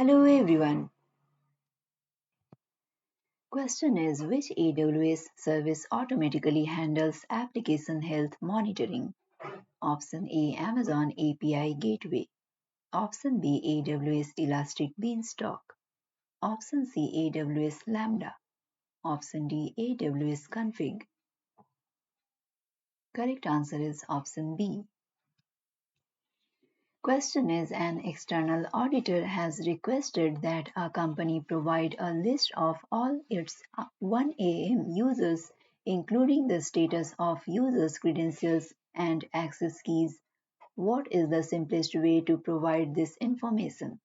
Hello everyone. Question is, which AWS service automatically handles application health monitoring? Option A, Amazon API Gateway. Option B, AWS Elastic Beanstalk. Option C, AWS Lambda. Option D, AWS Config. Correct answer is option B. Question is, an external auditor has requested that a company provide a list of all its 1AM users, including the status of users' credentials and access keys. What is the simplest way to provide this information?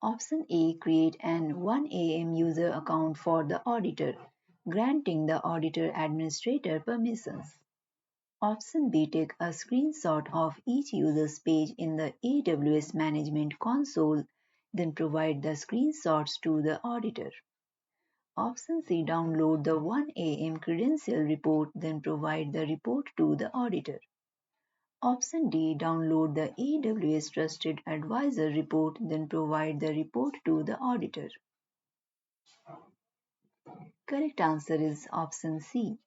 Option A, create an 1AM user account for the auditor, granting the auditor administrator permissions. Option B, take a screenshot of each user's page in the AWS Management Console, then provide the screenshots to the auditor. Option C, download the 1AM credential report, then provide the report to the auditor. Option D, download the AWS Trusted Advisor report, then provide the report to the auditor. Correct answer is option C.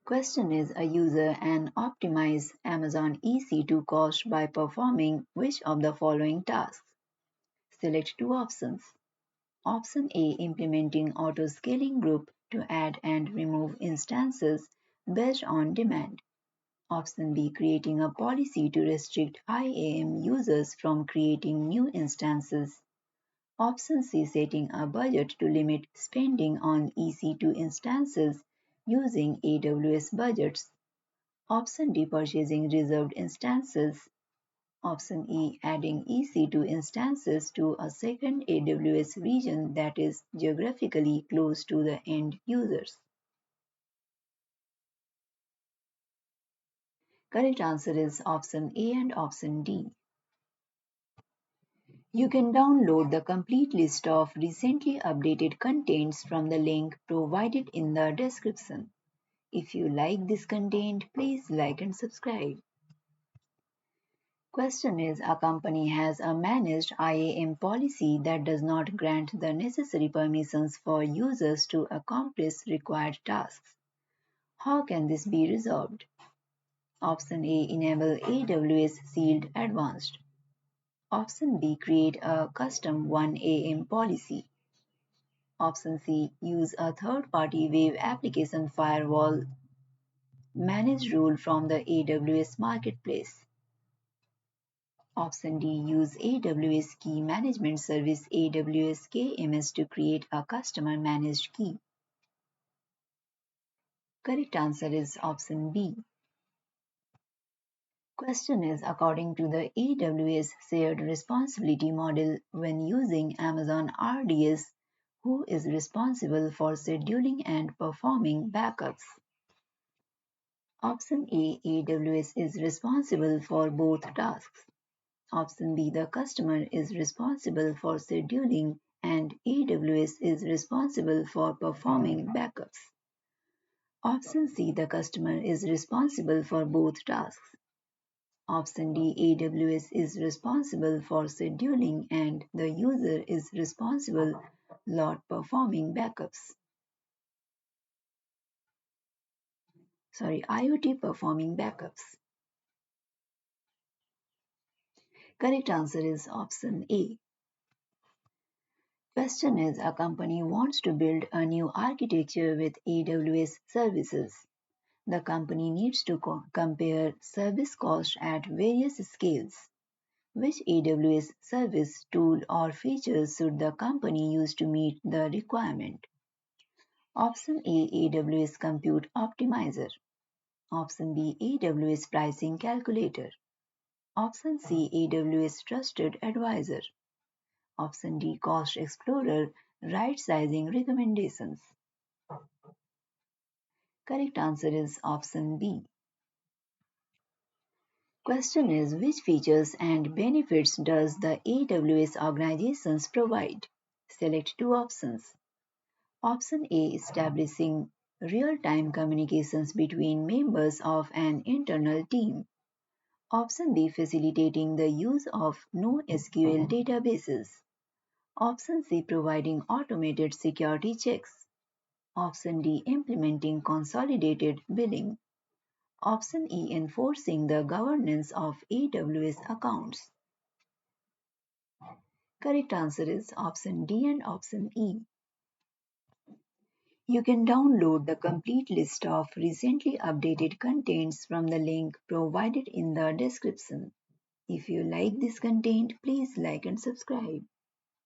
Question is, a user and optimize Amazon EC2 cost by performing which of the following tasks? Select two options. Option A, implementing auto-scaling group to add and remove instances based on demand. Option B, creating a policy to restrict IAM users from creating new instances. Option C, setting a budget to limit spending on EC2 instances using AWS budgets. Option D, purchasing reserved instances. Option E, adding EC2 instances to a second AWS region that is geographically close to the end users. Correct answer is option A and option D. You can download the complete list of recently updated contents from the link provided in the description. If you like this content, please like and subscribe. Question is, a company has a managed IAM policy that does not grant the necessary permissions for users to accomplish required tasks. How can this be resolved? Option A, enable AWS Sealed Advanced. Option B, create a custom 1AM policy. Option C, use a third-party web application firewall managed rule from the AWS Marketplace. Option D, use AWS Key Management Service AWS KMS to create a customer managed key. Correct answer is option B. Question is, according to the AWS shared responsibility model, when using Amazon RDS, who is responsible for scheduling and performing backups? Option A, AWS is responsible for both tasks. Option B, the customer is responsible for scheduling and AWS is responsible for performing backups. Option C, the customer is responsible for both tasks. Option D, AWS is responsible for scheduling and the user is responsible for performing backups. IoT performing backups. Correct answer is option A. Question is, a company wants to build a new architecture with AWS services. The company needs to compare service cost at various scales. Which AWS service, tool, or features should the company use to meet the requirement? Option A, AWS Compute Optimizer. Option B, AWS Pricing Calculator. Option C, AWS Trusted Advisor. Option D, Cost Explorer, Right Sizing Recommendations. Correct answer is option B. Question is, which features and benefits does the AWS organizations provide? Select two options. Option A, establishing real-time communications between members of an internal team. Option B. Facilitating the use of NoSQL databases. Option C. Providing automated security checks. Option D. Implementing consolidated billing. Option E. Enforcing the governance of AWS accounts. Correct answer is option D and option E. You can download the complete list of recently updated contents from the link provided in the description. If you like this content, please like and subscribe.